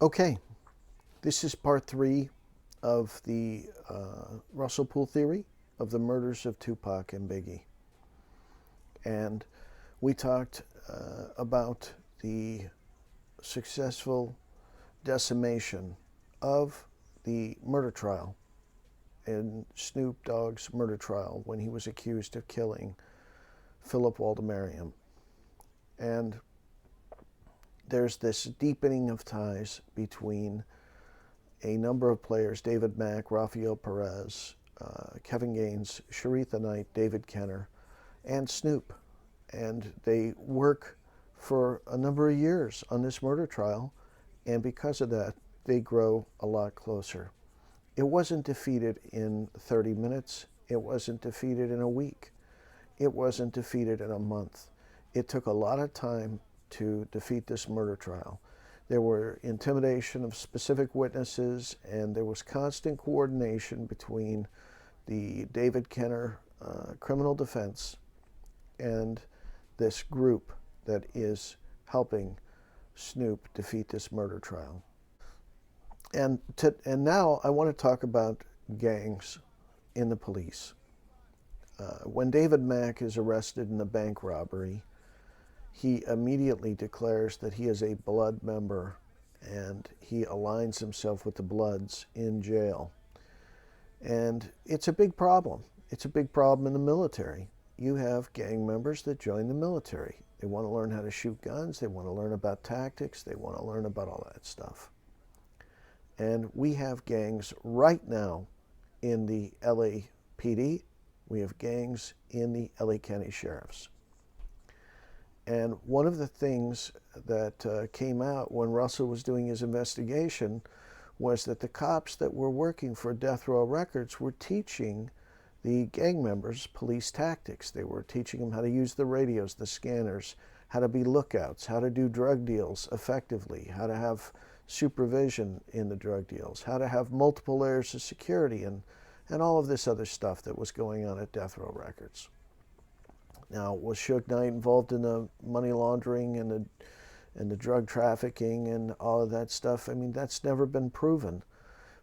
Okay, this is part three of the Russell Poole theory of the murders of Tupac and Biggie. And we talked about the successful decimation of the murder trial in Snoop Dogg's murder trial when he was accused of killing Philip Waldemariam. And there's this deepening of ties between a number of players: David Mack, Rafael Perez, Kevin Gaines, Sharitha Knight, David Kenner, and Snoop. And they work for a number of years on this murder trial, and because of that, they grow a lot closer. It wasn't defeated in 30 minutes. It wasn't defeated in a week. It wasn't defeated in a month. It took a lot of time to defeat this murder trial. There were intimidation of specific witnesses, and there was constant coordination between the David Kenner criminal defense and this group that is helping Snoop defeat this murder trial. And now I want to talk about gangs in the police. When David Mack is arrested in the bank robbery, he immediately declares that he is a Blood member, and he aligns himself with the Bloods in jail. And it's a big problem. It's a big problem in the military. You have gang members that join the military. They want to learn how to shoot guns. They want to learn about tactics. They want to learn about all that stuff. And we have gangs right now in the LAPD. We have gangs in the LA County Sheriffs. And one of the things that came out when Russell was doing his investigation was that the cops that were working for Death Row Records were teaching the gang members police tactics. They were teaching them how to use the radios, the scanners, how to be lookouts, how to do drug deals effectively, how to have supervision in the drug deals, how to have multiple layers of security, and all of this other stuff that was going on at Death Row Records. Now, was Suge Knight involved in the money laundering and the drug trafficking and all of that stuff? I mean, that's never been proven,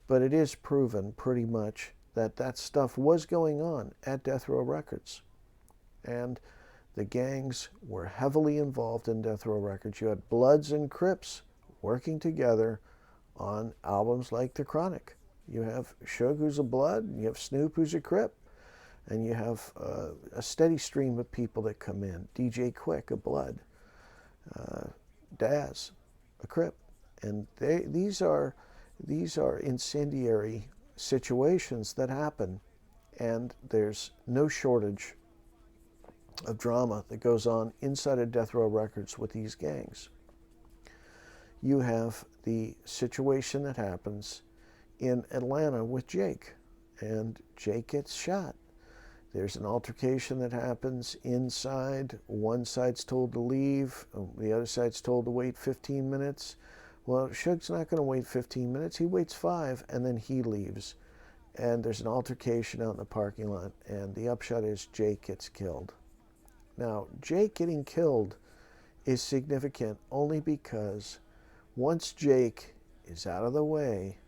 but it is proven pretty much that that stuff was going on at Death Row Records. And the gangs were heavily involved in Death Row Records. You had Bloods and Crips working together on albums like The Chronic. You have Suge, who's a Blood, and you have Snoop, who's a Crip. And you have a steady stream of people that come in. DJ Quick, a Blood. Daz, a Crip. And these are incendiary situations that happen. And there's no shortage of drama that goes on inside of Death Row Records with these gangs. You have the situation that happens in Atlanta with Jake. And Jake gets shot. There's an altercation that happens inside. One side's told to leave. The other side's told to wait 15 minutes. Well, Suge's not going to wait 15 minutes. He waits 5, and then he leaves. And there's an altercation out in the parking lot, and the upshot is Jake gets killed. Now, Jake getting killed is significant only because once Jake is out of the way,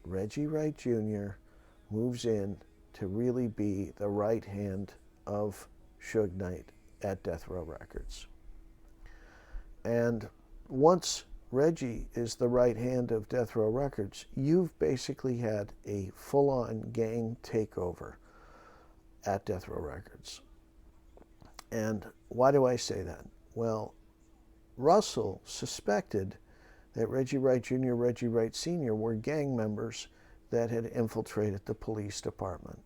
Reggie Wright Jr. moves in to really be the right hand of Suge Knight at Death Row Records. And once Reggie is the right hand of Death Row Records, you've basically had a full-on gang takeover at Death Row Records. And why do I say that? Well, Russell suspected that Reggie Wright Jr., Reggie Wright Sr. were gang members that had infiltrated the police department.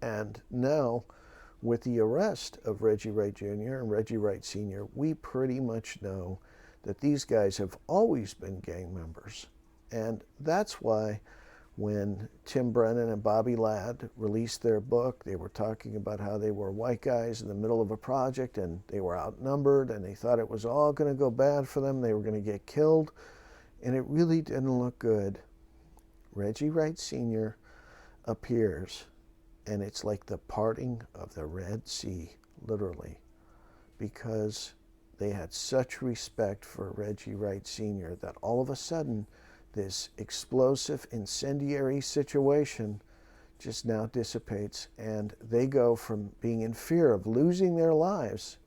And now, with the arrest of Reggie Wright Jr. and Reggie Wright Sr., we pretty much know that these guys have always been gang members. And that's why when Tim Brennan and Bobby Ladd released their book, they were talking about how they were white guys in the middle of a project and they were outnumbered and they thought it was all going to go bad for them. They were going to get killed. And it really didn't look good. Reggie Wright Sr. appears, and it's like the parting of the Red Sea, literally, because they had such respect for Reggie Wright Sr. that all of a sudden this explosive, incendiary situation just now dissipates, and they go from being in fear of losing their lives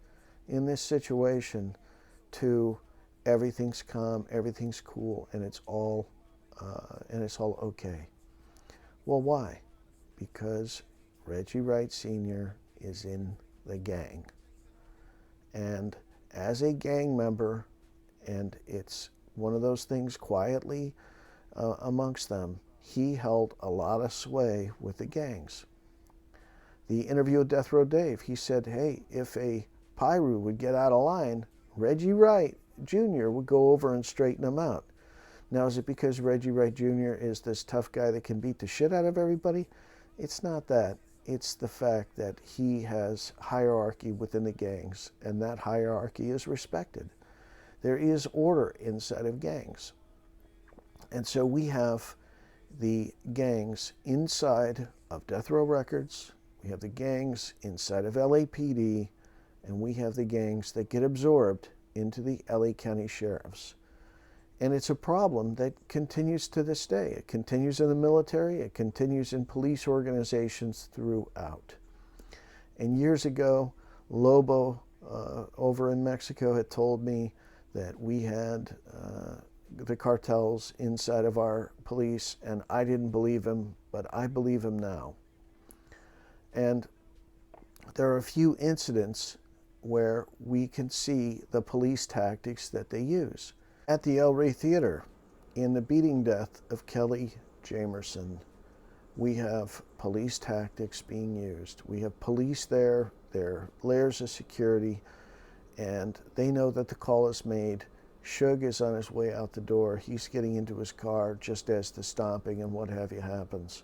in this situation to everything's calm, everything's cool, and it's all okay. Well, why? Because Reggie Wright Sr. is in the gang. And as a gang member, and it's one of those things quietly amongst them, he held a lot of sway with the gangs. The interview with Death Row Dave, he said, hey, if a Pyru would get out of line, Reggie Wright Jr. would go over and straighten him out. Now, is it because Reggie Wright Jr. is this tough guy that can beat the shit out of everybody? It's not that. It's the fact that he has hierarchy within the gangs, and that hierarchy is respected. There is order inside of gangs. And so we have the gangs inside of Death Row Records, we have the gangs inside of LAPD, and we have the gangs that get absorbed into the LA County Sheriffs. And it's a problem that continues to this day. It continues in the military, it continues in police organizations throughout. And years ago, Lobo over in Mexico had told me that we had the cartels inside of our police, and I didn't believe him, but I believe him now. And there are a few incidents where we can see the police tactics that they use. At the El Rey Theater, in the beating death of Kelly Jamison, we have police tactics being used. We have police there, there are layers of security, and they know that the call is made. Suge is on his way out the door. He's getting into his car just as the stomping and what have you happens.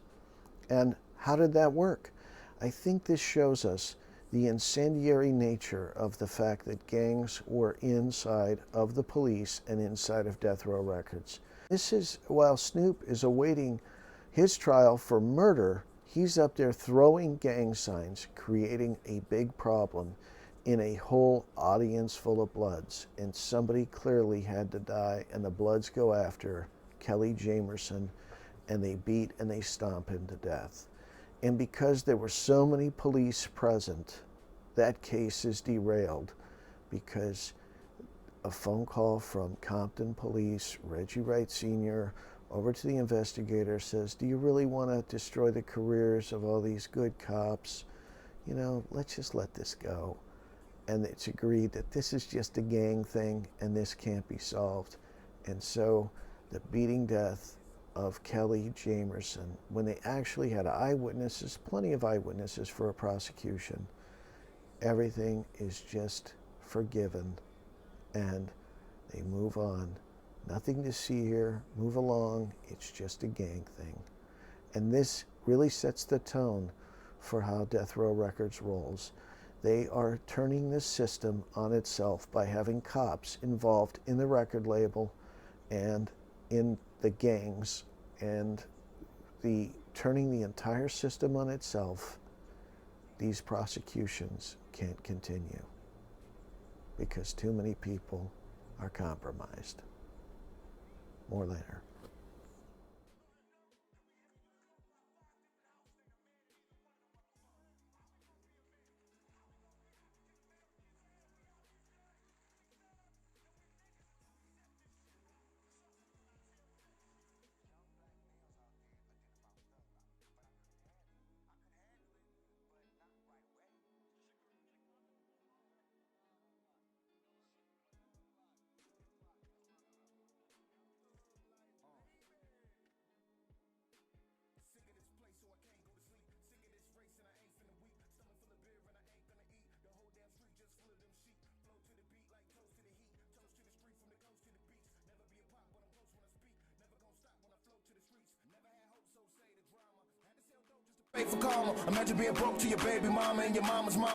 And how did that work? I think this shows us the incendiary nature of the fact that gangs were inside of the police and inside of Death Row Records. This is, while Snoop is awaiting his trial for murder, he's up there throwing gang signs, creating a big problem in a whole audience full of Bloods. And somebody clearly had to die, and the Bloods go after Kelly Jamison, and they beat and they stomp him to death. And because there were so many police present, that case is derailed because a phone call from Compton Police, Reggie Wright Sr., over to the investigator says, do you really want to destroy the careers of all these good cops? You know, let's just let this go. And it's agreed that this is just a gang thing and this can't be solved. And so the beating death of Kelly Jamison, when they actually had eyewitnesses, plenty of eyewitnesses for a prosecution, everything is just forgiven and they move on. Nothing to see here, move along, it's just a gang thing. And this really sets the tone for how Death Row Records rolls. They are turning this system on itself by having cops involved in the record label and in the gangs, and turning the entire system on itself. These prosecutions can't continue because too many people are compromised. More later. For karma. Imagine being broke to your baby mama and your mama's mom.